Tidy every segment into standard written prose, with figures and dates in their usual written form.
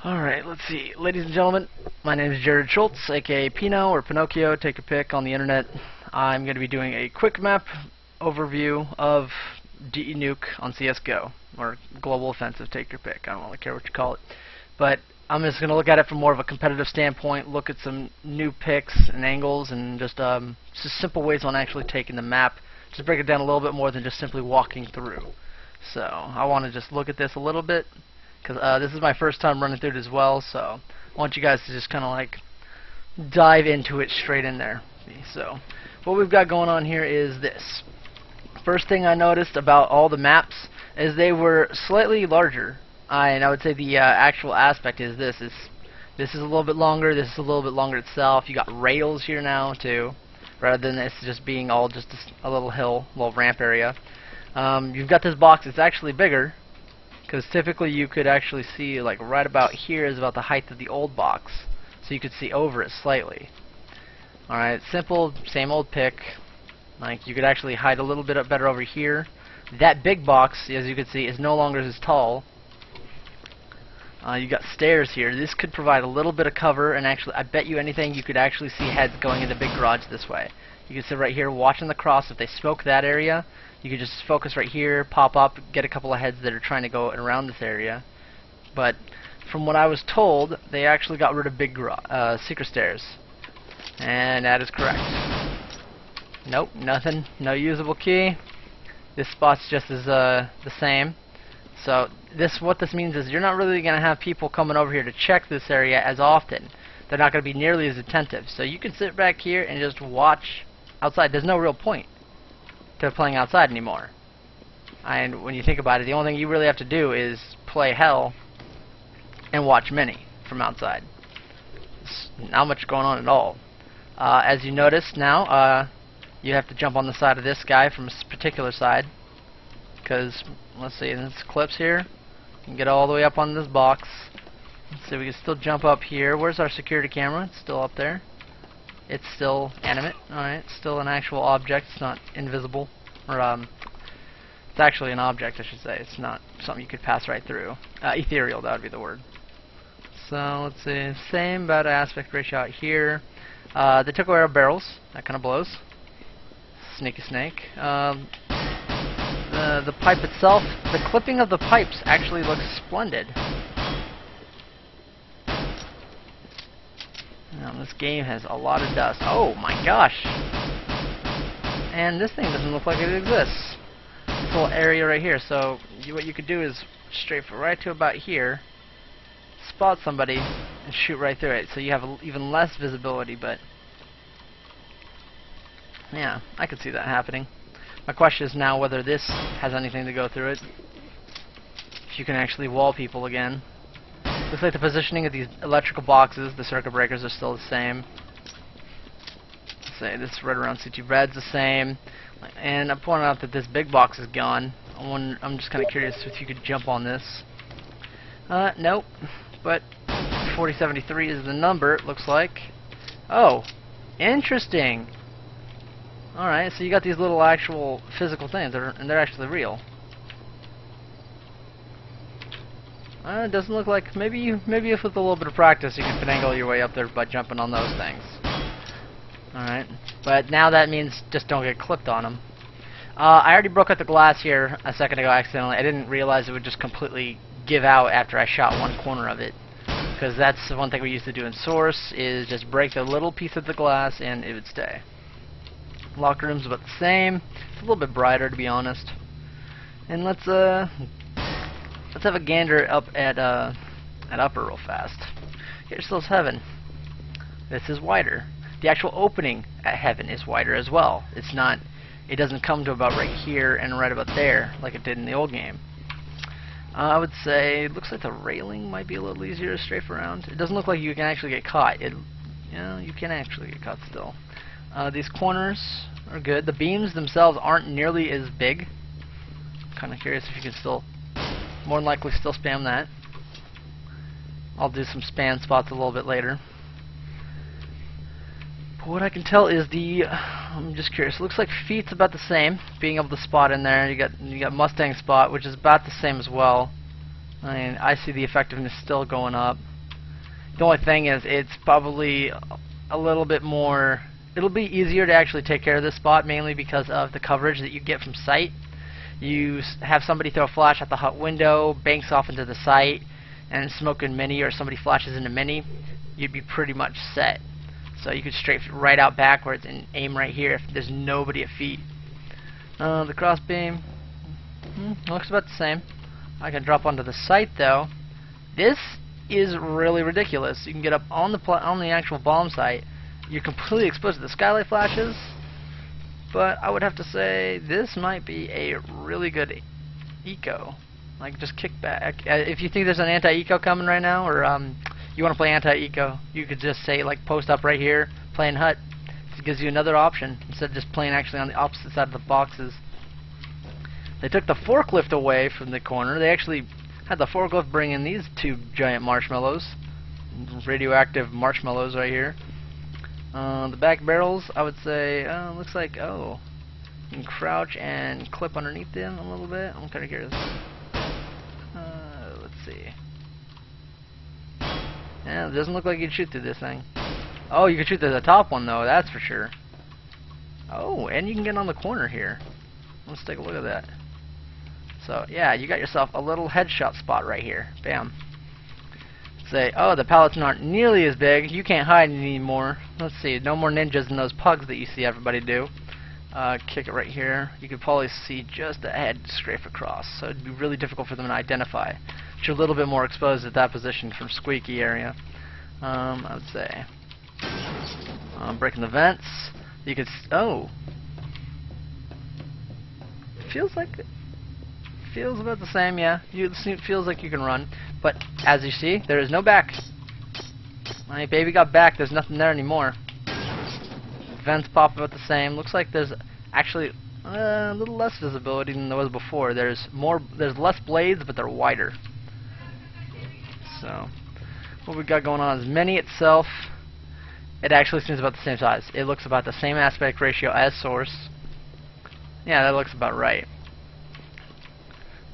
Alright, let's see. Ladies and gentlemen, my name is Jared Schultz, aka Pino or Pinocchio, take a pick on the internet. I'm going to be doing a quick map overview of DE Nuke on CSGO, or Global Offensive, take your pick. I don't really care what you call it. But I'm just going to look at it from more of a competitive standpoint, look at some new picks and angles, and just simple ways on actually taking the map. Just break it down a little bit more than just simply walking through. So I want to just look at this a little bit, because this is my first time running through it as well, so I want you guys to just kind of like dive into it straight in there. So what we've got going on here is this. First thing I noticed about all the maps is they were slightly larger, and I would say the actual aspect is this is a little bit longer, this is a little bit longer itself. You got rails here now too, rather than this just being all just a little hill, little ramp area. You've got this box, it's actually bigger, because typically you could actually see like right about here is about the height of the old box, so you could see over it slightly. Alright, simple, same old pick. Like you could actually hide a little bit up better over here. That big box, as you can see, is no longer as tall. You got stairs here. This could provide a little bit of cover, and actually, I bet you anything, you could actually see heads going in the big garage this way. You can sit right here watching the cross. If they smoke that area, you could just focus right here, pop up, get a couple of heads that are trying to go around this area. But from what I was told, they actually got rid of big secret stairs. And that is correct. Nope, nothing. No usable key. This spot's just as the same. So what this means is you're not really going to have people coming over here to check this area as often. They're not going to be nearly as attentive. So you can sit back here and just watch outside. There's no real point to playing outside anymore. And when you think about it, the only thing you really have to do is play hell and watch mini from outside. There's not much going on at all. As you notice now, you have to jump on the side of this guy from a particular side, because let's see, this clips here. You can get all the way up on this box. Let's see, we can still jump up here. Where's our security camera? It's still up there. It's still animate. Alright, it's still an actual object. It's not invisible. Or, it's actually an object, I should say. It's not something you could pass right through. Ethereal, that would be the word. So, let's see. Same about aspect ratio out here. They took away our barrels. That kind of blows. Sneaky snake. The pipe itself, the clipping of the pipes actually looks splendid. Now, this game has a lot of dust. Oh my gosh! And this thing doesn't look like it exists. This little area right here. So what you could do is strafe right to about here, spot somebody, and shoot right through it. So you have even less visibility. But yeah, I could see that happening. My question is now whether this has anything to go through it. If you can actually wall people again. Looks like the positioning of these electrical boxes, the circuit breakers, are still the same. Let's say this right around CT red's the same. And I pointed out that this big box is gone. I'm just kind of curious if you could jump on this. Nope. But 4073 is the number, it looks like. Oh, interesting. Alright, so you got these little actual physical things, and they're actually real. It doesn't look like, maybe if with a little bit of practice you can finagle your way up there by jumping on those things. Alright, but now that means just don't get clipped on them. I already broke out the glass here a second ago accidentally. I didn't realize it would just completely give out after I shot one corner of it. Because that's the one thing we used to do in Source, is just break the little piece of the glass and it would stay. Locker room's about the same. It's a little bit brighter, to be honest. And let's have a gander up at upper real fast. Here's heaven. This is wider. The actual opening at heaven is wider as well. It's not. It doesn't come to about right here and right about there like it did in the old game. I would say it looks like the railing might be a little easier to strafe around. It doesn't look like you can actually get caught. You can actually get caught still. These corners are good. The beams themselves aren't nearly as big. Kind of curious if you can still, more than likely, still spam that. I'll do some spam spots a little bit later. But what I can tell is I'm just curious. It looks like feet's about the same, being able to spot in there. You got Mustang spot, which is about the same as well. I mean, I see the effectiveness still going up. The only thing is, it's probably a little bit more. It'll be easier to actually take care of this spot, mainly because of the coverage that you get from sight. You have somebody throw a flash at the hut window, banks off into the site, and smoking mini, or somebody flashes into mini, you'd be pretty much set. So you could strafe right out backwards and aim right here if there's nobody at feet. The crossbeam looks about the same. I can drop onto the site though. This is really ridiculous. You can get up on the actual bomb site. You're completely exposed to the skylight flashes, but I would have to say this might be a really good eco. Like, just kick back. If you think there's an anti-eco coming right now, or you want to play anti-eco, you could just say, like, post up right here, playing hut. It gives you another option instead of just playing actually on the opposite side of the boxes. They took the forklift away from the corner. They actually had the forklift bring in these two giant marshmallows, radioactive marshmallows right here. The back barrels, I would say, looks like, you can crouch and clip underneath them a little bit. I'm kind of curious. Let's see. Yeah, it doesn't look like you'd shoot through this thing. Oh, you could shoot through the top one though, that's for sure. Oh, and you can get on the corner here. Let's take a look at that. So, yeah, you got yourself a little headshot spot right here. Bam. Say, oh, the pallets aren't nearly as big. You can't hide anymore. Let's see, no more ninjas in those pugs that you see everybody do. Kick it right here. You could probably see just the head scrape across, so it'd be really difficult for them to identify. But you're a little bit more exposed at that position from squeaky area. I would say. Breaking the vents. You could. Feels about the same, yeah. It feels like you can run, but as you see, there is no back. My baby got back. There's nothing there anymore. Vents pop about the same. Looks like there's actually a little less visibility than there was before. There's less blades, but they're wider. So, what we got going on is mini itself. It actually seems about the same size. It looks about the same aspect ratio as source. Yeah, that looks about right.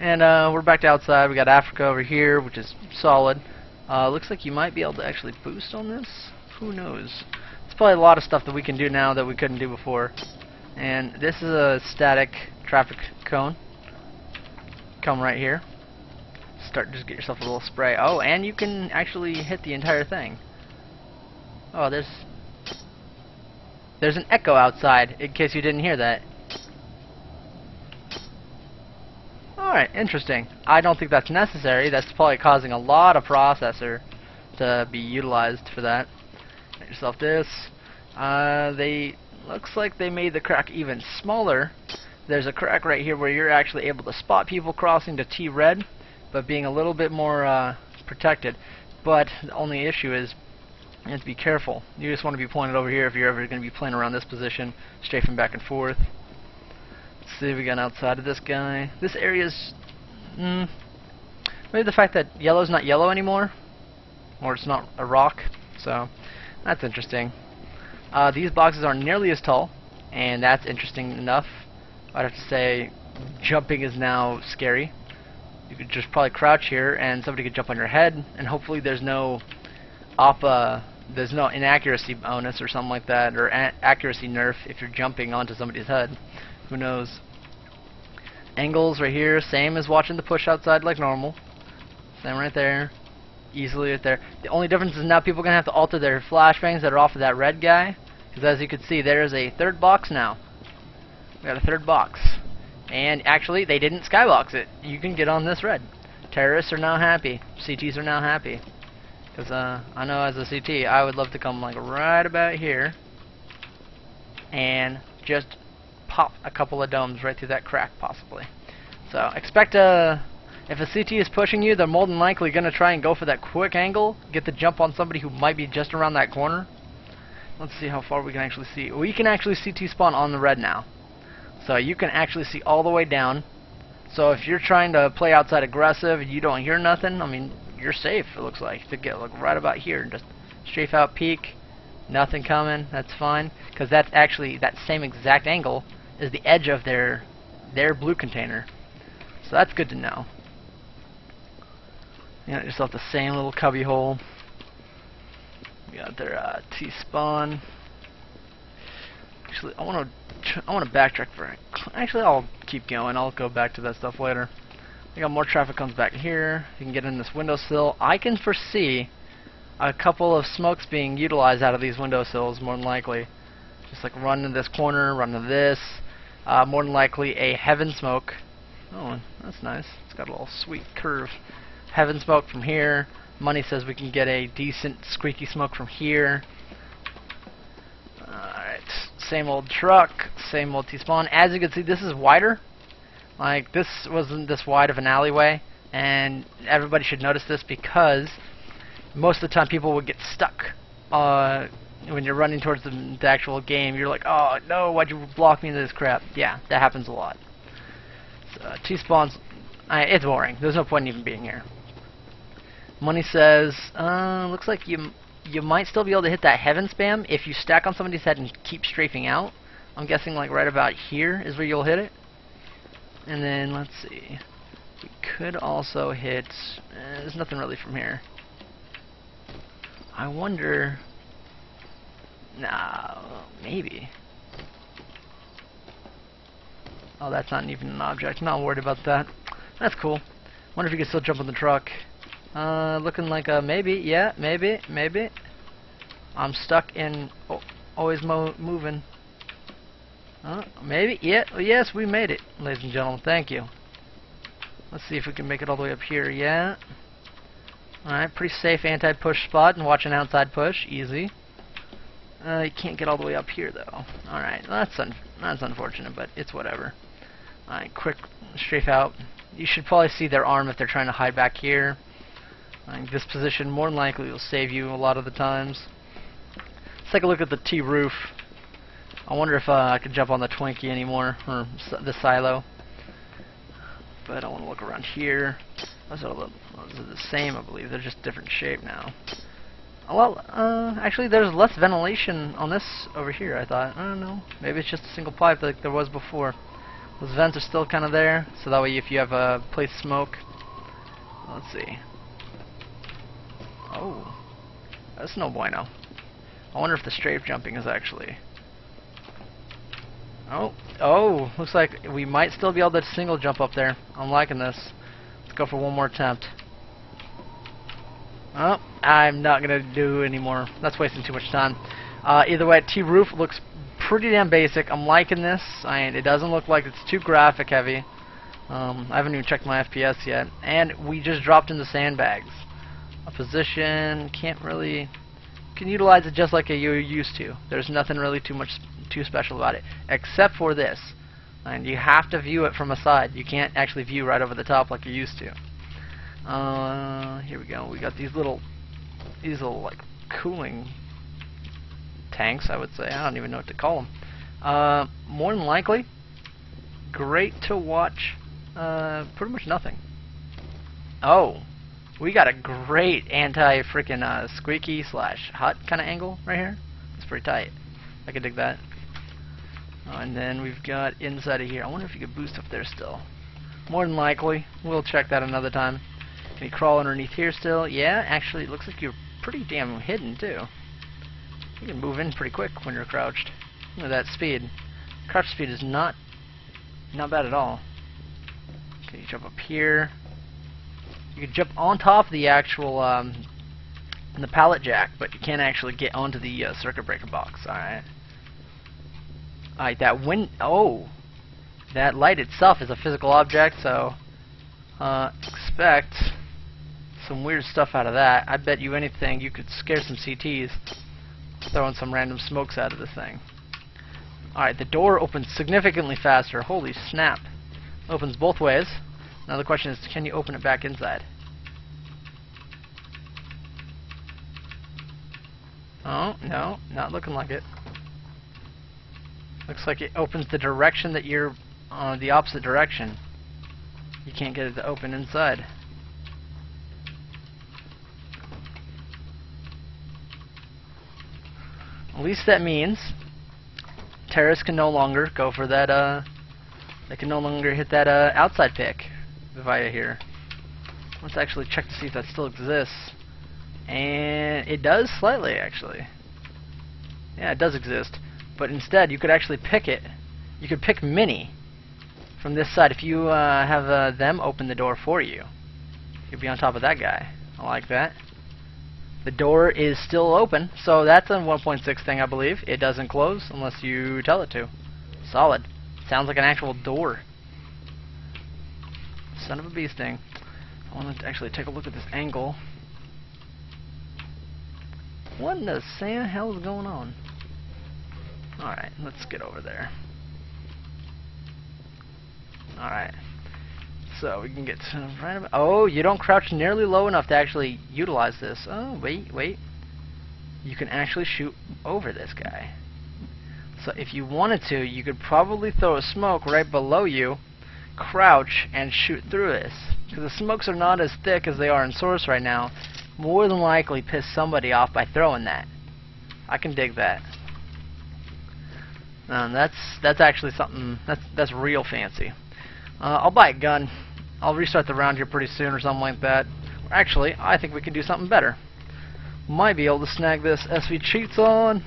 And we're back to outside. We got Africa over here, which is solid. Looks like you might be able to actually boost on this. Who knows? There's probably a lot of stuff that we can do now that we couldn't do before. And this is a static traffic cone. Come right here. Just get yourself a little spray. Oh, and you can actually hit the entire thing. Oh, there's an echo outside, in case you didn't hear that. Alright, interesting. I don't think that's necessary. That's probably causing a lot of processor to be utilized for that. Get yourself this. Looks like they made the crack even smaller. There's a crack right here where you're actually able to spot people crossing to T-red, but being a little bit more protected. But the only issue is you have to be careful. You just want to be pointed over here if you're ever going to be playing around this position, strafing back and forth. Let's see if we got outside of this guy. This area's maybe the fact that yellow's not yellow anymore, or it's not a rock, so that's interesting. These boxes aren't nearly as tall, and that's interesting enough. I'd have to say jumping is now scary. You could just probably crouch here and somebody could jump on your head, and hopefully there's no inaccuracy bonus or something like that, or accuracy nerf if you're jumping onto somebody's head. Who knows? Angles right here, same as watching the push outside like normal. Same right there. Easily right there. The only difference is now people are going to have to alter their flashbangs that are off of that red guy. Because as you can see, there is a third box now. We got a third box. And actually, they didn't skybox it. You can get on this red. Terrorists are now happy. CTs are now happy. Because I know as a CT, I would love to come like right about here and just pop a couple of domes right through that crack, possibly. So expect if a CT is pushing you, they're more than likely going to try and go for that quick angle, get the jump on somebody who might be just around that corner. Let's see how far we can actually see. We can actually CT spawn on the red now. So you can actually see all the way down. So if you're trying to play outside aggressive and you don't hear nothing, I mean, you're safe, it looks like, to get like right about here and just strafe out peek, nothing coming, that's fine. Because that's actually, that same exact angle is the edge of their blue container. So that's good to know. You got yourself the same little cubby hole. got their T-spawn. Actually, I want to backtrack for it. Actually, I'll keep going. I'll go back to that stuff later. We got more traffic comes back here. You can get in this windowsill. I can foresee a couple of smokes being utilized out of these windowsills, more than likely. Just like run to this corner, run to this. More than likely a heaven smoke. Oh, that's nice. It's got a little sweet curve. Heaven smoke from here. Money says we can get a decent squeaky smoke from here. Alright, same old truck, same old T-spawn. As you can see, this is wider. Like, this wasn't this wide of an alleyway, and everybody should notice this because most of the time people would get stuck when you're running towards the actual game. You're like, oh no, why'd you block me into this crap? Yeah, that happens a lot. So, T-spawns, it's boring. There's no point in even being here. Money says, looks like you might still be able to hit that heaven spam if you stack on somebody's head and keep strafing out. I'm guessing like right about here is where you'll hit it. And then, let's see, we could also hit, there's nothing really from here. I wonder, nah, maybe. Oh, that's not even an object, I'm not worried about that. That's cool. Wonder if you can still jump on the truck. Looking like a maybe, yeah, maybe. I'm stuck in, always moving. Maybe, yeah, yes, we made it, ladies and gentlemen, thank you. Let's see if we can make it all the way up here, yeah. Alright, pretty safe anti-push spot, and watch an outside push, easy. You can't get all the way up here, though. Alright, well, that's unfortunate, but it's whatever. Alright, quick strafe out. You should probably see their arm if they're trying to hide back here. This position more than likely will save you a lot of the times. Let's take a look at the T-roof. I wonder if I could jump on the Twinkie anymore, or the silo. But I want to look around here. Those are the same, I believe. They're just different shape now. Well, actually, there's less ventilation on this over here, I thought. I don't know. Maybe it's just a single pipe like there was before. Those vents are still kind of there, so that way if you have a place to smoke. Let's see. Oh, that's no bueno. I wonder if the strafe jumping is actually... Oh, looks like we might still be able to single jump up there. I'm liking this. Let's go for one more attempt. Oh, I'm not going to do anymore. That's wasting too much time. Either way, T-roof looks pretty damn basic. I'm liking this. It doesn't look like it's too graphic heavy. I haven't even checked my FPS yet. And we just dropped into sandbags. A position, can't really... can utilize it just like you're used to. There's nothing really too special about it, except for this. And you have to view it from a side. You can't actually view right over the top like you're used to. Here we go. We got these little like cooling tanks, I would say. I don't even know what to call them. More than likely, great to watch. Pretty much nothing. Oh, we got a great anti-freaking squeaky / hut kind of angle right here. It's pretty tight. I can dig that. And then we've got inside of here. I wonder if you could boost up there still. More than likely. We'll check that another time. Can you crawl underneath here still? Yeah, actually, it looks like you're pretty damn hidden, too. You can move in pretty quick when you're crouched. Look at that speed. Crouch speed is not bad at all. Okay, you jump up here. You can jump on top of the actual the pallet jack, but you can't actually get onto the circuit breaker box. Alright. Alright, that light itself is a physical object, so expect some weird stuff out of that. I bet you anything you could scare some CTs throwing some random smokes out of this thing. Alright, the door opens significantly faster. Holy snap. Opens both ways. Now the question is, can you open it back inside? Oh, no, not looking like it. Looks like it opens the direction that you're the opposite direction. You can't get it to open inside. At least that means terrorists can no longer go for that, they can no longer hit that outside pick via here. Let's actually check to see if that still exists. And it does slightly, actually. Yeah, it does exist. But instead, you could actually pick it. You could pick Mini from this side. If you have them open the door for you, you'd be on top of that guy. I like that. The door is still open, so that's a 1.6 thing, I believe. It doesn't close unless you tell it to. Solid. Sounds like an actual door. Son of a bee sting. I want to actually take a look at this angle. What in the hell is going on? Alright, let's get over there. Alright. So we can get to right about... Oh, you don't crouch nearly low enough to actually utilize this. Oh, wait. You can actually shoot over this guy. So if you wanted to, you could probably throw a smoke right below you, crouch, and shoot through this. Because the smokes are not as thick as they are in Source right now. More than likely piss somebody off by throwing that. I can dig that. That's actually something that's real fancy. I'll buy a gun. I'll restart the round here pretty soon or something like that. Actually, I think we can do something better. Might be able to snag this SV cheats on.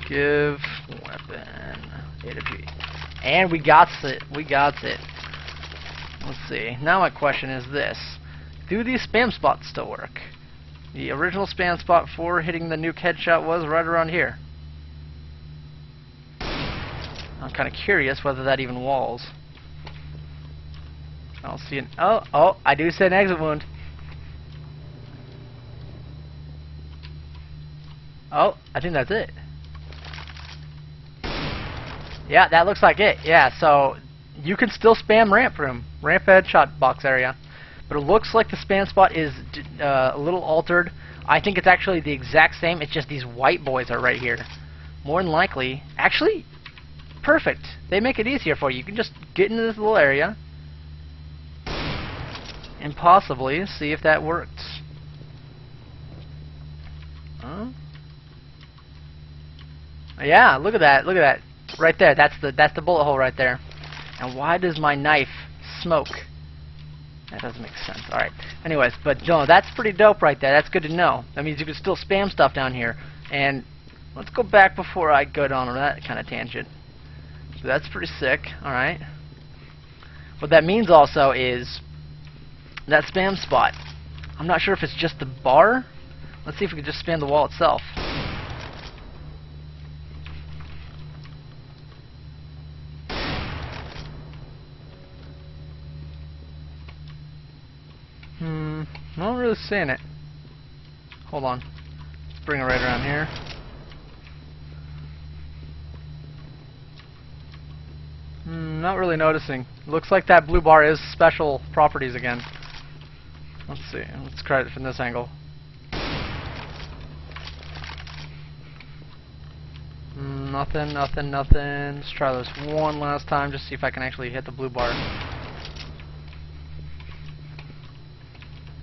Give weapon A-to-P. And we got it. We got it. Let's see. Now my question is this. Do these spam spots still work? The original spam spot for hitting the nuke headshot was right around here. I'm kind of curious whether that even walls. I don't see an... Oh, I do see an exit wound. Oh, I think that's it. Yeah, that looks like it. Yeah, so you can still spam ramp room. Ramp headshot box area. But it looks like the spam spot is a little altered. I think it's actually the exact same. It's just these white boys are right here. More than likely... Actually... Perfect. They make it easier for you. You can just get into this little area and possibly see if that works. Yeah, look at that. Look at that. Right there. That's the bullet hole right there. And why does my knife smoke? That doesn't make sense. Alright. Anyways, but no, that's pretty dope right there. That's good to know. That means you can still spam stuff down here. And let's go back before I go down on that kind of tangent. So that's pretty sick. Alright. What that means also is that spam spot. I'm not sure if it's just the bar. Let's see if we can just spam the wall itself. Not really seeing it. Hold on. Let's bring it right around here. Not really noticing. Looks like that blue bar is special properties again. Let's see. Let's try it from this angle. Nothing. Let's try this one last time just see if I can actually hit the blue bar.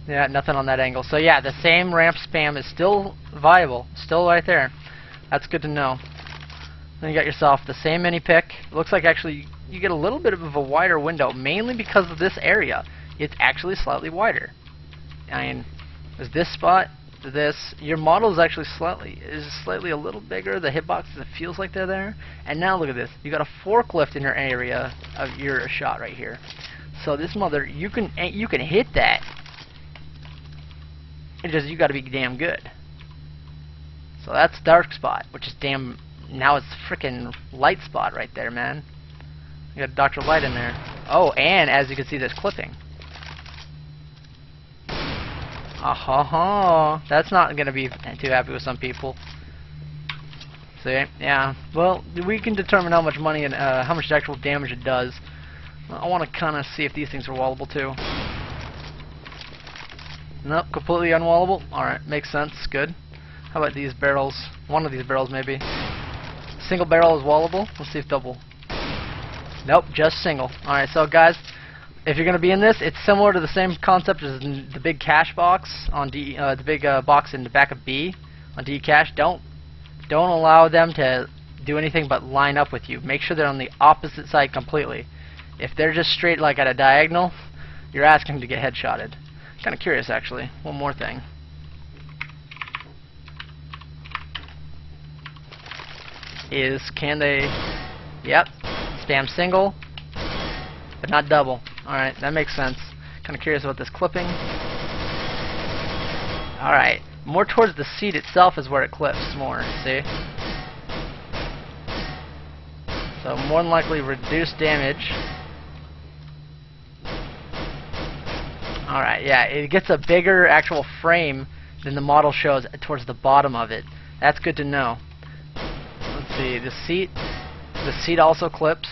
Yeah, nothing on that angle. So yeah, the same ramp spam is still viable. Still right there. That's good to know. Then you got yourself the same mini pick. It looks like actually you get a little bit of a wider window, mainly because of this area. It's actually slightly wider. I mean, is this spot to this? Your model is actually slightly a little bigger. The hitboxes, it feels like they're there. And now look at this. You got a forklift in your area of your shot right here. So this mother, you can hit that. It's just you got to be damn good. So that's dark spot, which is damn. Now it's freaking light spot right there, man. You got Dr. Light in there. Oh, and as you can see, there's clipping. That's not gonna be too happy with some people. See, yeah. Well, we can determine how much money and how much actual damage it does. I want to kind of see if these things are wallable too. Nope, completely unwallable. Alright, makes sense. Good. How about these barrels? One of these barrels, maybe. Single barrel is wallable. Let's see if double. Nope, just single. Alright, so guys, if you're going to be in this, it's similar to the same concept as the big cash box on the big box in the back of B on D cash. Don't allow them to do anything but line up with you. Make sure they're on the opposite side completely. If they're just straight like at a diagonal, you're asking to get headshotted. Kind of curious, actually. One more thing. is, can they... Yep. Spam single, but not double. Alright, that makes sense. Kind of curious about this clipping. Alright. More towards the seat itself is where it clips more, see? So more than likely reduced damage. Alright, yeah, it gets a bigger actual frame than the model shows towards the bottom of it. That's good to know. Let's see, the seat also clips.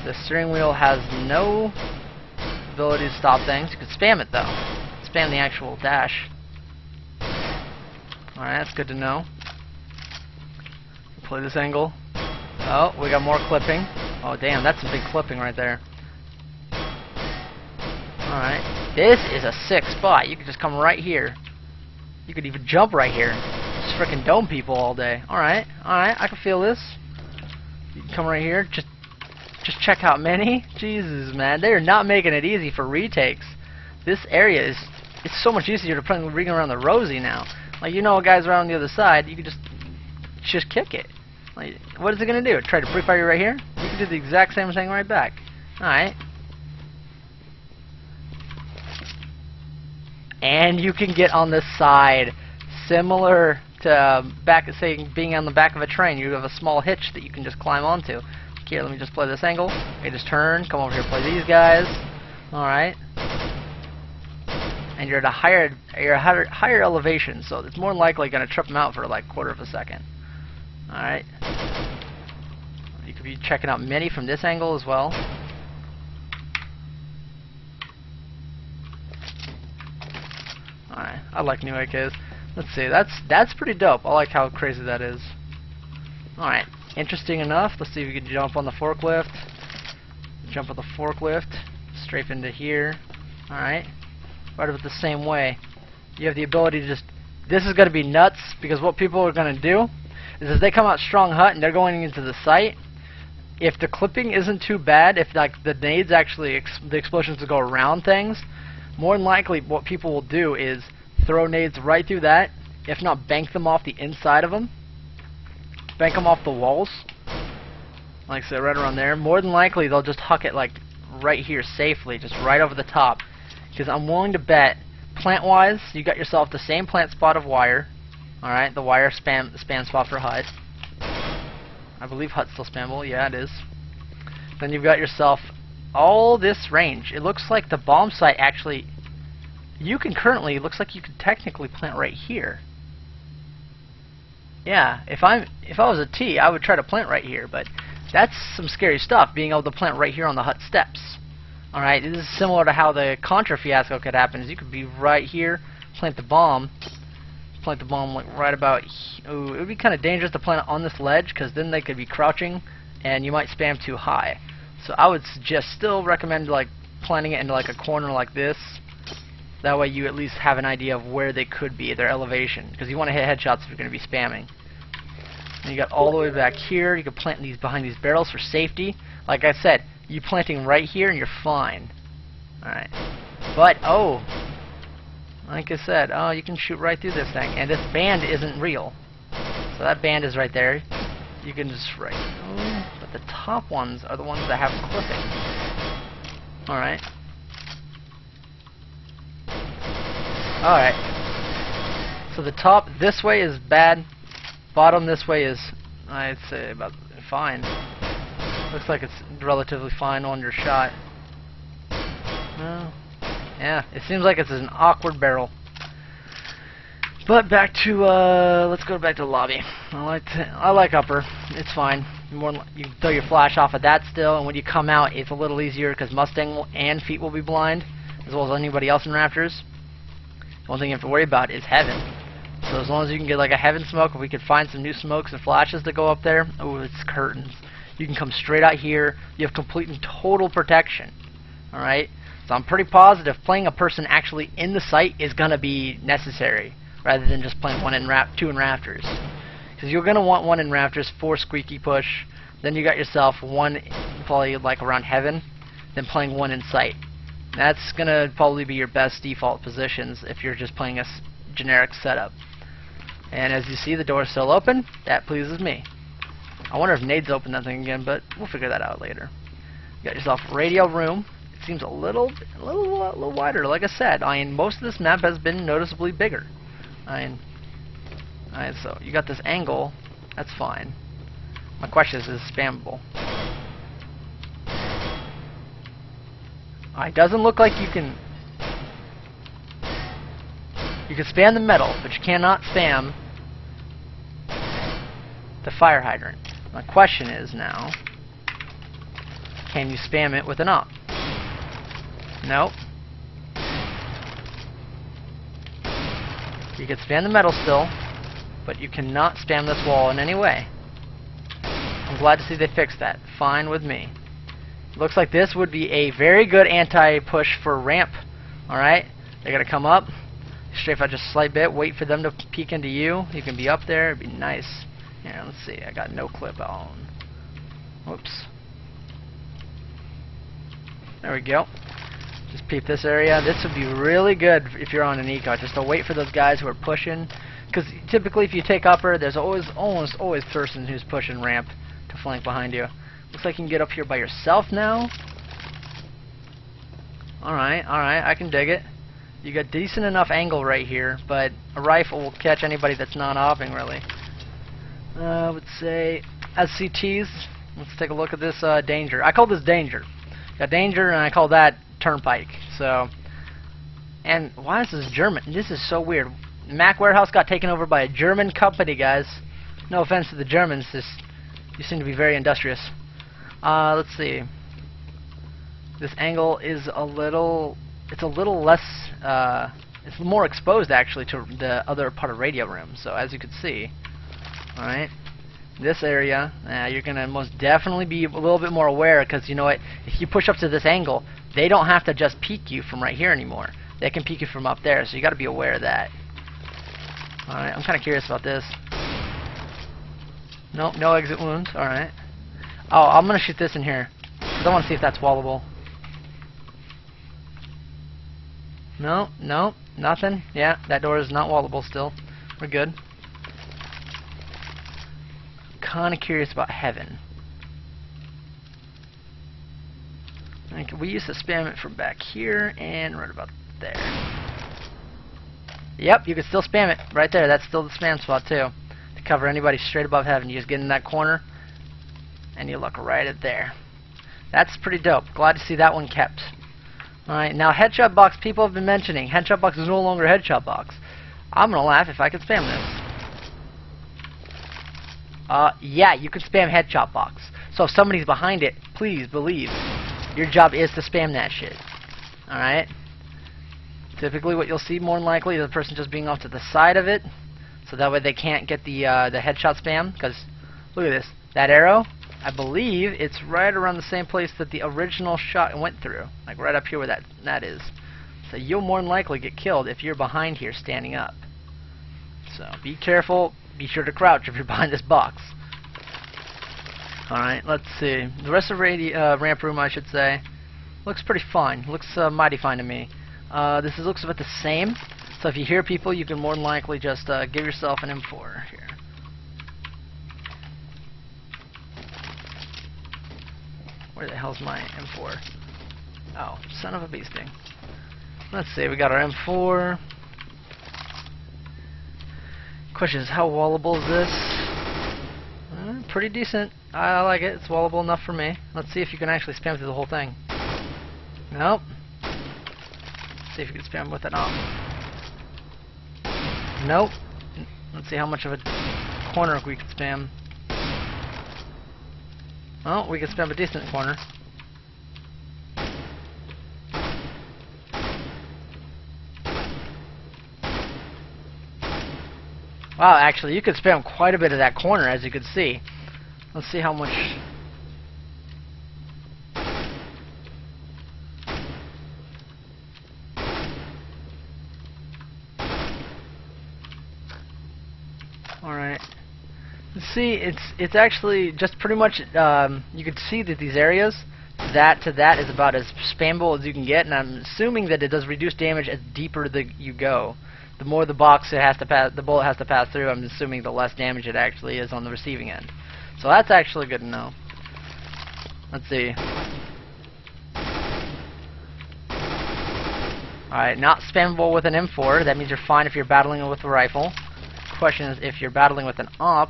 The steering wheel has no ability to stop things. You can spam it though. Spam the actual dash. Alright, that's good to know. Play this angle. Oh, we got more clipping. Oh damn, that's a big clipping right there. Alright. This is a sick spot. You could just come right here. You could even jump right here. Just frickin' dome people all day. Alright, alright, I can feel this. You can come right here. Just check out many. Jesus, man. They're not making it easy for retakes. This area is it's so much easier to play ring around the rosy now. Like, you know, guys around the other side, you can just kick it. Like, what is it going to do? Try to pre-fire you right here? You can do the exact same thing right back. Alright. And you can get on this side, similar to being on the back of a train. You have a small hitch that you can just climb onto. Here, let me just play this angle. Okay, just turn, come over here, play these guys. Alright. And you're at a higher elevation, so it's more than likely going to trip them out for like a quarter of a second. Alright. You could be checking out many from this angle as well. Alright, I like new AKs. Let's see, that's pretty dope. I like how crazy that is. Alright, interesting enough. Let's see if we can jump on the forklift. Jump on the forklift. Strafe into here. Alright. Right about the same way. You have the ability to just... This is going to be nuts, because what people are going to do is if they come out strong hut and they're going into the site, if the clipping isn't too bad, if like the nades actually, the explosions will go around things, more than likely what people will do is throw nades right through that, if not bank them off the inside of them, bank them off the walls, like I said, right around there. More than likely they'll just huck it like right here safely, just right over the top, because I'm willing to bet, plant-wise, you got yourself the same plant spot of wire. Alright, the wire spam spot for hut. I believe hut's still spammable. Yeah, it is. Then you've got yourself all this range. It looks like the bomb site actually... You can currently... It looks like you could technically plant right here. Yeah, if I was a T, I would try to plant right here, but that's some scary stuff, being able to plant right here on the hut steps. Alright, this is similar to how the Contra fiasco could happen, is you could be right here, plant the bomb like right about ooh, it would be kind of dangerous to plant it on this ledge, because then they could be crouching and you might spam too high. So I would still recommend like planting it into like a corner like this. That way you at least have an idea of where they could be, their elevation, because you want to hit headshots if you're going to be spamming. And you got all the way back here. You can plant these behind these barrels for safety. Like I said, you planting right here and you're fine. Alright. But oh, like I said, oh, you can shoot right through this thing, and this band isn't real. So that band is right there. You can just but the top ones are the ones that have clipping. Alright. Alright. So the top this way is bad. Bottom this way is, I'd say, about fine. Looks like it's relatively fine on your shot. Yeah, it seems like it's an awkward barrel. But back to let's go back to the lobby. I like upper. It's fine. You throw your flash off of that still, and when you come out, it's a little easier because Mustang and Feet will be blind, as well as anybody else in Raptors. The only thing you have to worry about is Heaven. So as long as you can get like a Heaven smoke, if we could find some new smokes and flashes that go up there, oh, it's curtains. You can come straight out here. You have complete and total protection. Alright? So I'm pretty positive playing a person actually in the site is going to be necessary, rather than just playing two in Raptors. Because you're going to want one in Raptors for squeaky push, then you got yourself one probably like around Heaven, then playing one in sight. That's going to probably be your best default positions if you're just playing a generic setup. And as you see, the door is still open. That pleases me. I wonder if nades open that thing again, but we'll figure that out later. You got yourself a radio room. It seems a little wider. Like I said, most of this map has been noticeably bigger. So you got this angle. That's fine. My question is it spammable? It doesn't look like you can. You can spam the metal, but you cannot spam the fire hydrant. My question is now, can you spam it with an up? Nope. You can spam the metal still, but you cannot spam this wall in any way. I'm glad to see they fixed that. Fine with me. Looks like this would be a very good anti-push for ramp. Alright? They're going to come up. Strafe out just a slight bit. Wait for them to peek into you. You can be up there. It'd be nice. Here, let's see. I got no clip on. Whoops. There we go. Just peep this area. This would be really good if you're on an eco. Just to wait for those guys who are pushing. Because typically if you take upper, there's almost always a person who's pushing ramp to flank behind you. Looks like you can get up here by yourself now. Alright, I can dig it. You got decent enough angle right here, but a rifle will catch anybody that's not opping, really. I would say, as CTs, let's take a look at this danger. I call this danger. Got danger, and I call that turnpike. So, and why is this German? This is so weird. Mac Warehouse got taken over by a German company, guys. No offense to the Germans, you seem to be very industrious. Let's see. This angle is a little less, it's more exposed actually to the other part of radio room. So as you can see, alright, this area, you're going to most definitely be a little bit more aware, because you know what, if you push up to this angle, they don't have to just peek you from right here anymore. They can peek you from up there, so you got to be aware of that. Alright, I'm kind of curious about this. Nope, no exit wounds. Alright. Oh, I'm going to shoot this in here, because I want to see if that's wallable. No, nothing. Yeah, that door is not wallable still. We're good. Kind of curious about heaven. We used to spam it from back here and right about there. Yep, you can still spam it right there. That's still the spam spot too. To cover anybody straight above heaven, you just get in that corner and you look right at there. That's pretty dope. Glad to see that one kept. Alright, now headshot box, people have been mentioning. Headshot box is no longer headshot box. I'm gonna laugh if I could spam this. Yeah, you can spam headshot box. So if somebody's behind it, please believe your job is to spam that shit. Alright? Typically what you'll see more than likely is the person just being off to the side of it, so that way they can't get the headshot spam, because look at this. That arrow, I believe it's right around the same place that the original shot went through. Like right up here where that is. So you'll more than likely get killed if you're behind here standing up. So be careful. Be sure to crouch if you're behind this box. Alright, let's see. The rest of the ramp room, I should say, looks pretty fine. Looks mighty fine to me. Looks about the same. So if you hear people, you can more than likely just give yourself an M4 here. Where the hell's my M4? Oh, son of a bee sting. Let's see, we got our M4. Question is, how wallable is this? Pretty decent. I like it. It's wallable enough for me. Let's see if you can actually spam through the whole thing. Nope. See if you can spam with it on. Nope. Let's see how much of a corner we can spam. Oh, we can spam a decent corner. Wow, actually, you could spam quite a bit of that corner, as you can see. Let's see how much. Alright. Let's see, it's actually just pretty much, you can see that these areas, that to that is about as spammable as you can get, and I'm assuming that it does reduce damage as deeper you go. The more the box it has to pass, the bullet has to pass through, I'm assuming the less damage it actually is on the receiving end. So that's actually good to know. Let's see. Alright, not spammable with an M4. That means you're fine if you're battling with a rifle. Question is if you're battling with an op.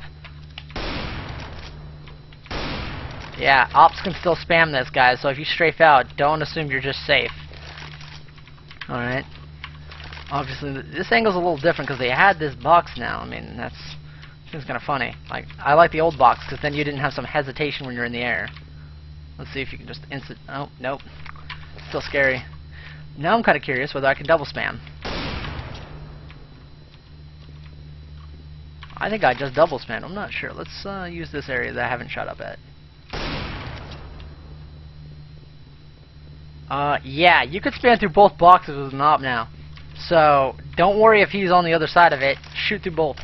Yeah, ops can still spam this, guys, so if you strafe out, don't assume you're just safe. Alright. Obviously, this angle's a little different because they had this box now. I mean, seems kind of funny. Like, I like the old box because then you didn't have some hesitation when you're in the air. Let's see if you can just oh, nope. Still scary. Now I'm kind of curious whether I can double spam. I think I just double spammed. I'm not sure. Let's use this area that I haven't shot up at. Yeah, you could spam through both boxes with an op now. So, don't worry if he's on the other side of it. Shoot through both.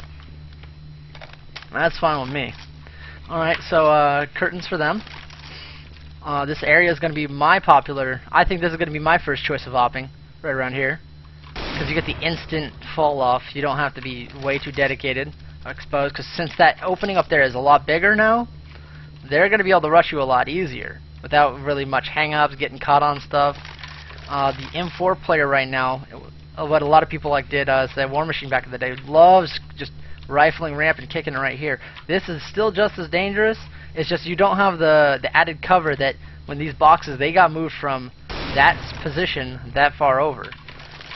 That's fine with me. Alright, so, curtains for them. This area is going to be I think this is going to be my first choice of opping, right around here. Because you get the instant fall off. You don't have to be way too dedicated or exposed. Because since that opening up there is a lot bigger now, they're going to be able to rush you a lot easier. Without really much hang-ups, getting caught on stuff. The M4 player right now, what a lot of people did as a War Machine back in the day, loves just rifling ramp and kicking it right here. This is still just as dangerous. It's just you don't have the added cover that when these boxes, they got moved from that position that far over.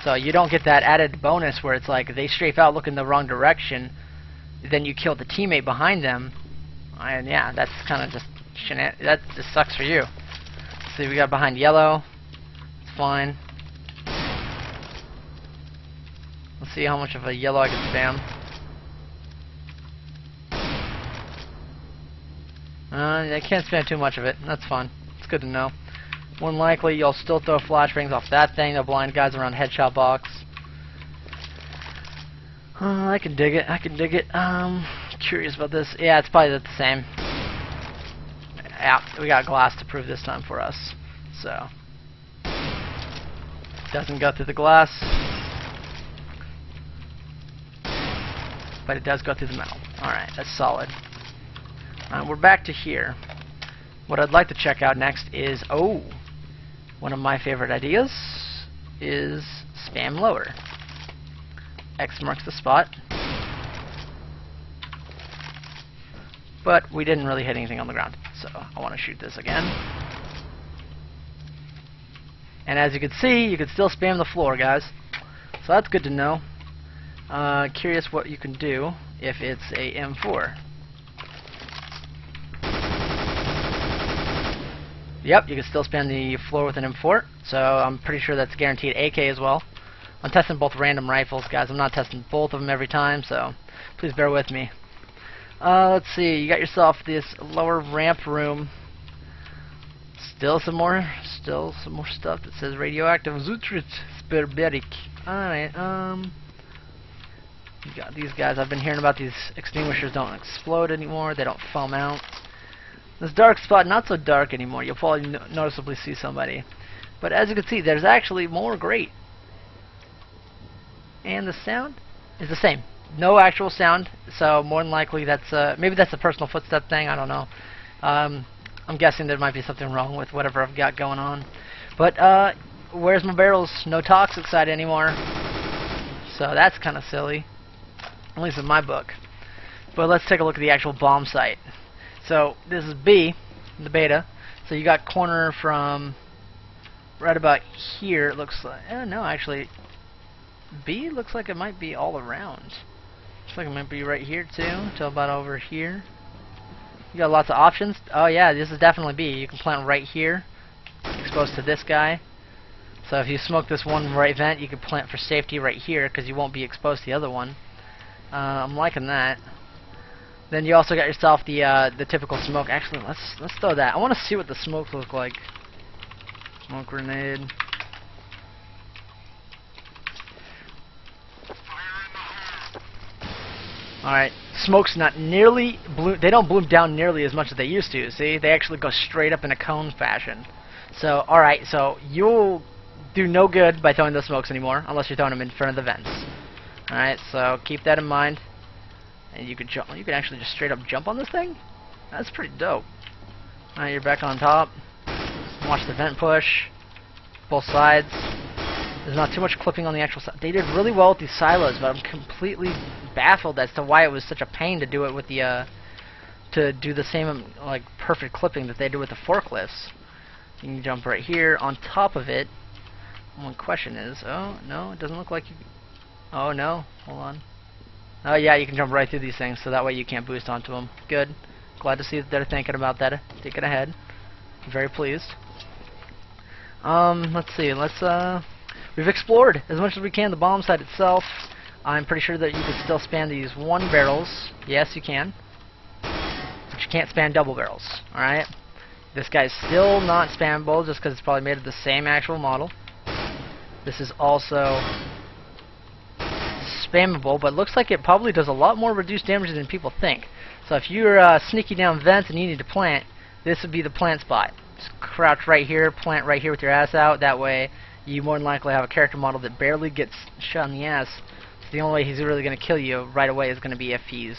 So you don't get that added bonus where it's like they strafe out looking the wrong direction, then you kill the teammate behind them, and yeah, that's kind of just that just sucks for you. Let's see, we got behind yellow. It's fine. Let's see how much of a yellow I can spam. I can't spam too much of it. That's fine. It's good to know. More than likely, you'll still throw flashbangs off that thing. They'll blind guys around headshot box. I can dig it. I can dig it. Curious about this. Yeah, it's probably the same. Yeah, we got glass to prove this time for us. So, doesn't go through the glass, but it does go through the metal. Alright, that's solid. We're back to here. What I'd like to check out next is, one of my favorite ideas is spam lower. X marks the spot. But we didn't really hit anything on the ground, so I want to shoot this again. And as you can see, you can still spam the floor, guys. So that's good to know. Curious what you can do if it's a M4. Yep, you can still spam the floor with an M4, so I'm pretty sure that's guaranteed AK as well. I'm testing both random rifles, guys. I'm not testing both of them every time, so please bear with me. Let's see, you got yourself this lower ramp room. Still some more stuff that says radioactive Zutrit Sperberik. Alright, you got these guys. I've been hearing about these extinguishers don't explode anymore, they don't foam out. This dark spot, not so dark anymore. You'll probably noticeably see somebody. But as you can see, there's actually more grate. And the sound is the same. No actual sound, so more than likely that's maybe that's a personal footstep thing, I don't know. I'm guessing there might be something wrong with whatever I've got going on. But where's my barrels? No toxic side anymore. So that's kind of silly, at least in my book. But let's take a look at the actual bomb site. So this is B, the beta. So you got corner from right about here. It looks like no, actually B looks like it might be all around. Looks like it might be right here too, till about over here. You got lots of options. Oh yeah, this is definitely B. You can plant right here, exposed to this guy. So if you smoke this one right vent, you can plant for safety right here, because you won't be exposed to the other one. I'm liking that. Then you also got yourself the typical smoke. Actually, let's throw that. I want to see what the smokes look like. Smoke grenade. Alright, smoke's not nearly bloom. They don't bloom down nearly as much as they used to. See, they actually go straight up in a cone fashion. So, alright, so you'll do no good by throwing those smokes anymore, unless you're throwing them in front of the vents. Alright, so keep that in mind. And you could jump. You can actually just straight up jump on this thing. That's pretty dope. Alright, you're back on top. Watch the vent push. Both sides. There's not too much clipping on the actual side. They did really well with these silos, but I'm completely baffled as to why it was such a pain to do it with the to do the same like perfect clipping that they do with the forklifts. You can jump right here on top of it. One question is, oh no, it doesn't look like you. Oh no, hold on. Oh yeah, you can jump right through these things, so that way you can't boost onto them. Good. Glad to see that they're thinking about that, thinking ahead. I'm very pleased. Let's see. We've explored as much as we can the bomb site itself. I'm pretty sure that you could still span these 1 barrels. Yes, you can. But you can't span double barrels. Alright? This guy's still not spammable just because it's probably made of the same actual model. This is also spammable, but looks like it probably does a lot more reduced damage than people think. So if you're sneaky down vents and you need to plant, this would be the plant spot. Just crouch right here, plant right here with your ass out. That way, you more than likely have a character model that barely gets shot in the ass. So the only way he's really going to kill you right away is going to be if he's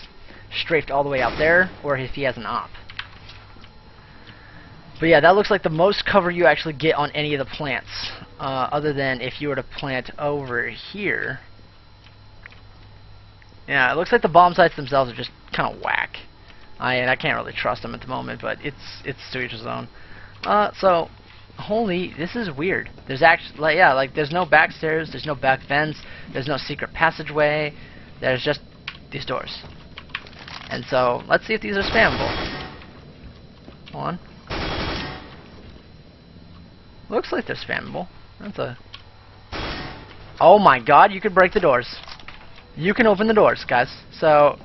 strafed all the way out there, or if he has an op. But yeah, that looks like the most cover you actually get on any of the plants, other than if you were to plant over here. Yeah, it looks like the bomb sites themselves are just kind of whack. I can't really trust them at the moment, but it's to each his own. So, holy, this is weird. There's actually, like there's no back stairs, there's no back vents, there's no secret passageway. There's just these doors. And so, let's see if these are spammable. Hold on. Looks like they're spammable. That's a... Oh my god, you could break the doors. You can open the doors, guys. So,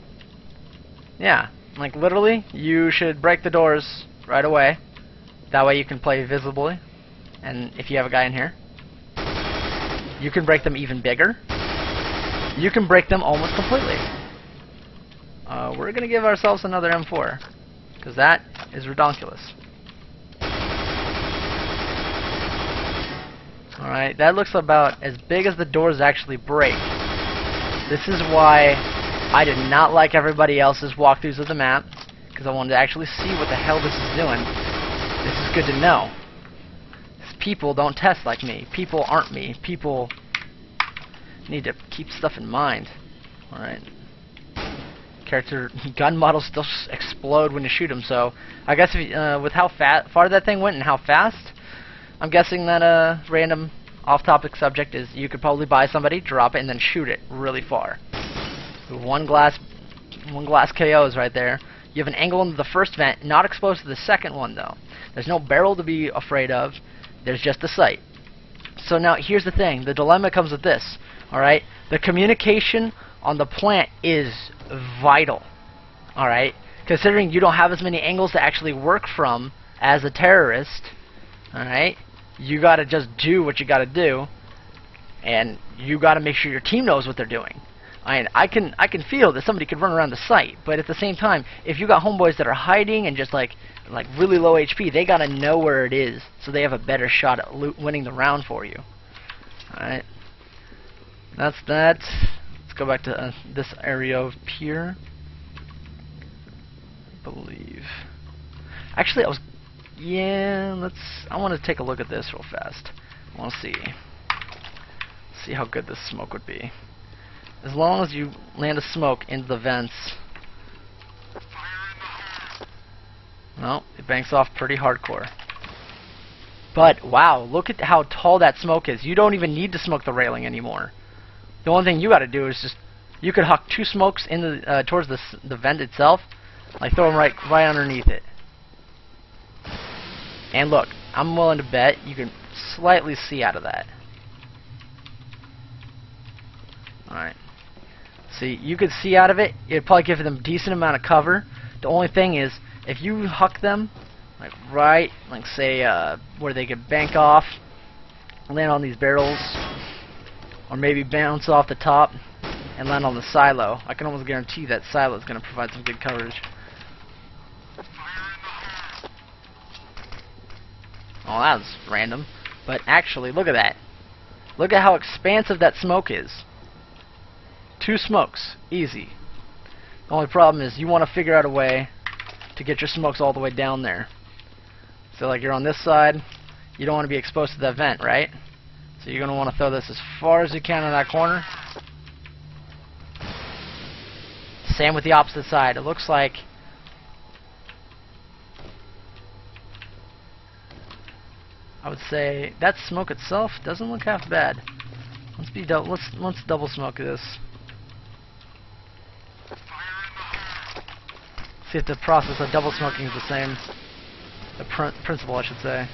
yeah. Like, literally, you should break the doors right away. That way you can play visibly. And if you have a guy in here, you can break them even bigger. You can break them almost completely. We're going to give ourselves another M4. Because that is redonkulous. Alright, that looks about as big as the doors actually break. This is why I did not like everybody else's walkthroughs of the map, because I wanted to actually see what the hell this is doing. This is good to know. People don't test like me. People aren't me. People need to keep stuff in mind. Alright. Character gun models still explode when you shoot them, so I guess if, with how far that thing went and how fast, I'm guessing that a random off-topic subject is you could probably buy somebody, drop it, and then shoot it really far. One glass KOs right there. You have an angle into the first vent, not exposed to the second one though. There's no barrel to be afraid of. There's just the sight. So now here's the thing. The dilemma comes with this. Alright? The communication on the plant is vital. Alright? Considering you don't have as many angles to actually work from as a terrorist. Alright? You gotta just do what you gotta do, and you gotta make sure your team knows what they're doing. I can feel that somebody could run around the site, but at the same time, if you got homeboys that are hiding and just like really low HP, they gotta know where it is, so they have a better shot at winning the round for you. Alright, that's that. Let's go back to this area of pier. I believe. Actually, I want to take a look at this real fast. I want to see how good this smoke would be. As long as you land a smoke into the vents. Well, it banks off pretty hardcore. But wow, look at how tall that smoke is. You don't even need to smoke the railing anymore. The only thing you got to do is just, you could huck 2 smokes in the towards the vent itself, like throw them right underneath it. And look, I'm willing to bet you can slightly see out of that. Alright. See, you could see out of it. It'd probably give them a decent amount of cover. The only thing is, if you huck them, like say, where they could bank off, land on these barrels, or maybe bounce off the top and land on the silo, I can almost guarantee that silo is going to provide some good coverage. Oh, that was random. But actually, look at that. Look at how expansive that smoke is. 2 smokes. Easy. The only problem is you want to figure out a way to get your smokes all the way down there. So like you're on this side, you don't want to be exposed to that vent, right? So you're going to want to throw this as far as you can in that corner. Same with the opposite side. It looks like I would say that smoke itself doesn't look half bad. Let's double smoke this. See if the process of double smoking is the same. The principle, I should say.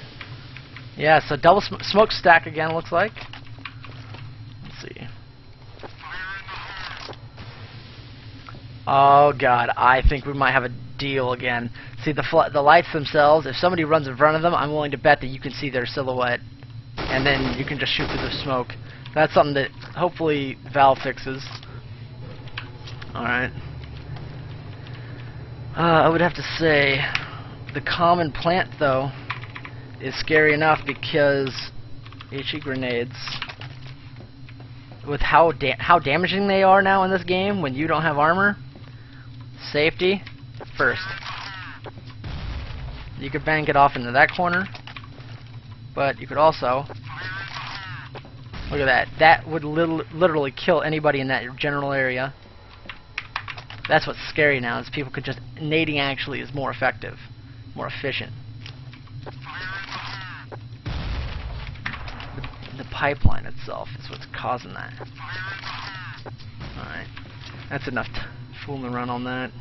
Yeah, so double smoke stack again, looks like. Let's see. Oh god, I think we might have a deal again. See, the lights themselves, if somebody runs in front of them, I'm willing to bet that you can see their silhouette. And then you can just shoot through the smoke. That's something that hopefully Valve fixes. Alright. I would have to say the common plant, though, is scary enough because HE grenades, with how damaging they are now in this game when you don't have armor, safety first. You could bank it off into that corner, but you could also, look at that, that would literally kill anybody in that general area. That's what's scary now, is people could just, nading actually is more effective, more efficient. The pipeline itself is what's causing that. Alright, that's enough fooling around on that.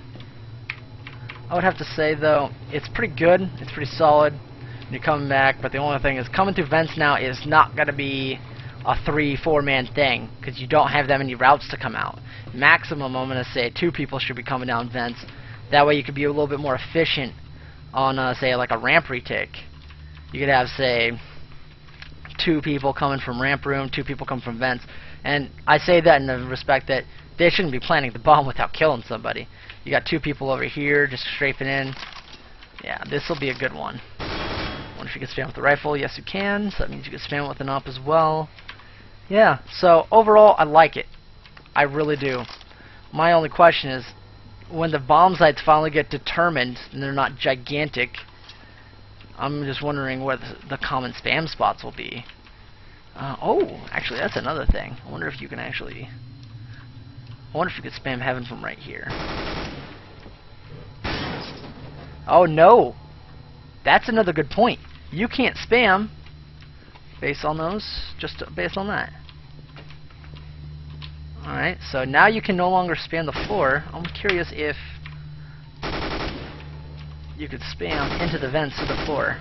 I would have to say, though, it's pretty good, it's pretty solid when you're coming back, but the only thing is coming through vents now is not going to be a 3-4 man thing, because you don't have that many routes to come out. Maximum, I'm going to say 2 people should be coming down vents. That way you could be a little bit more efficient on, say, like a ramp retake. You could have, say, 2 people coming from ramp room, 2 people come from vents. And I say that in the respect that they shouldn't be planting the bomb without killing somebody. You got 2 people over here just strafing in. Yeah, this will be a good one. I wonder if you can spam with the rifle. Yes, you can. So that means you can spam with an op as well. Yeah, so overall, I like it. I really do. My only question is, when the bomb sites finally get determined, and they're not gigantic, I'm just wondering where the common spam spots will be. Oh, actually, that's another thing. I wonder if you can actually... I wonder if you could spam heaven from right here. Oh, no! That's another good point. You can't spam based on those, just based on that. Alright, so now you can no longer spam the floor. I'm curious if you could spam into the vents to the floor.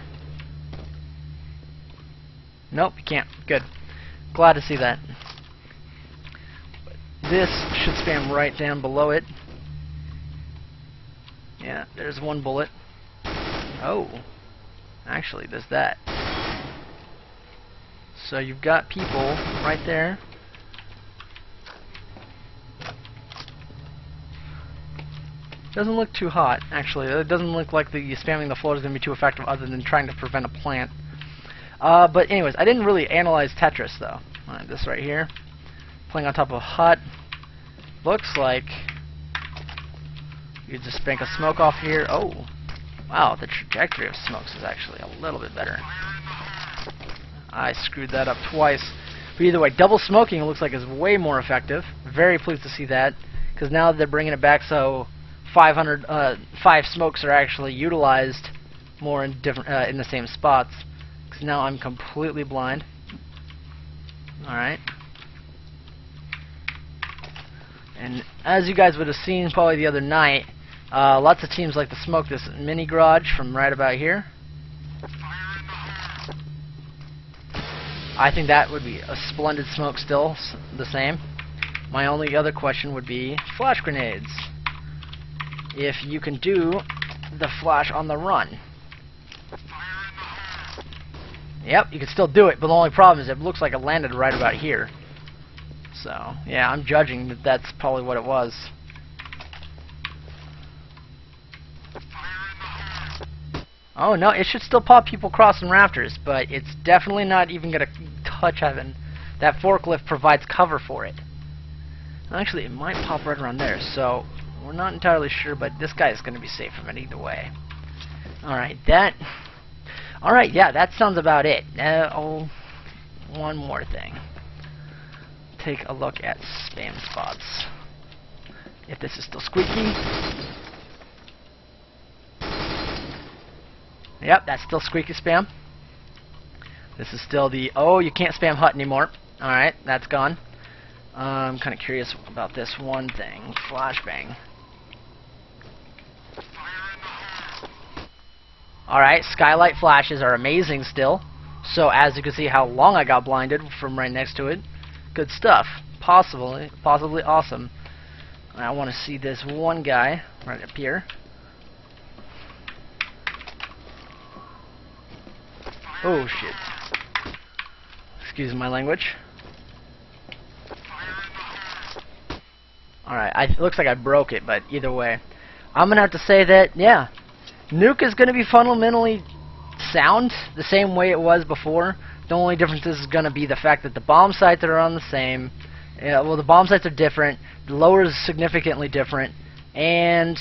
Nope, you can't. Good. Glad to see that. This should spam right down below it. Yeah, there's one bullet. Oh, actually, there's that. So you've got people right there. Doesn't look too hot, actually. It doesn't look like the spamming the floor is going to be too effective other than trying to prevent a plant. But anyways, I didn't really analyze Tetris, though. Alright, this right here. Playing on top of a hut. Looks like you just bank a smoke off here. Oh, wow, the trajectory of smokes is actually a little bit better. I screwed that up twice. But either way, double smoking looks like is way more effective. Very pleased to see that, because now they're bringing it back so 5 smokes are actually utilized more in different in the same spots. Because now I'm completely blind. All right. And as you guys would have seen probably the other night, lots of teams like to smoke this mini garage from right about here. I think that would be a splendid smoke still, the same. My only other question would be flash grenades. If you can do the flash on the run. Yep, you can still do it, but the only problem is it looks like it landed right about here. So, yeah, I'm judging that that's probably what it was. Oh, no, it should still pop people crossing rafters, but it's definitely not even going to touch heaven. That forklift provides cover for it. Actually, it might pop right around there, so We're not entirely sure, but this guy is going to be safe from it either way. Alright, that... Alright, yeah, that sounds about it. One more thing. Take a look at spam spots. If this is still squeaky. Yep, that's still squeaky spam. This is still the, oh, you can't spam hut anymore. Alright, that's gone. I'm kind of curious about this one thing. Flashbang. Alright, skylight flashes are amazing still. So as you can see how long I got blinded from right next to it. Good stuff. Possibly awesome. I want to see this one guy right up here. Oh shit. Excuse my language. Alright, it looks like I broke it, but either way. I'm going to have to say that, yeah, Nuke is going to be fundamentally sound the same way it was before. The only difference is going to be the fact that the bomb sites are on the same. Well, the bomb sites are different. The lower is significantly different. And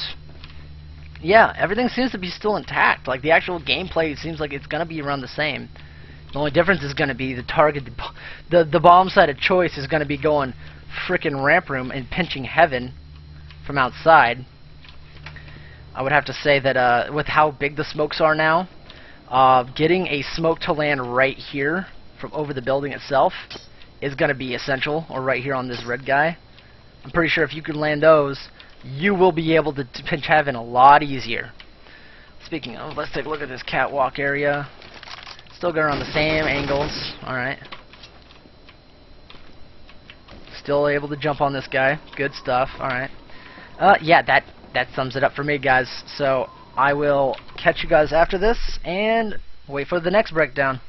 yeah, everything seems to be still intact. Like the actual gameplay seems like it's going to be around the same. The only difference is going to be the target. The bomb site of choice is going to be going frickin' ramp room and pinching heaven from outside. I would have to say that with how big the smokes are now, getting a smoke to land right here from over the building itself is going to be essential, or right here on this red guy. I'm pretty sure if you can land those, you will be able to pinch heaven a lot easier. Speaking of, let's take a look at this catwalk area. Still going on the same angles. Alright. Still able to jump on this guy. Good stuff. Alright. Yeah, that sums it up for me, guys. So I will catch you guys after this and wait for the next breakdown.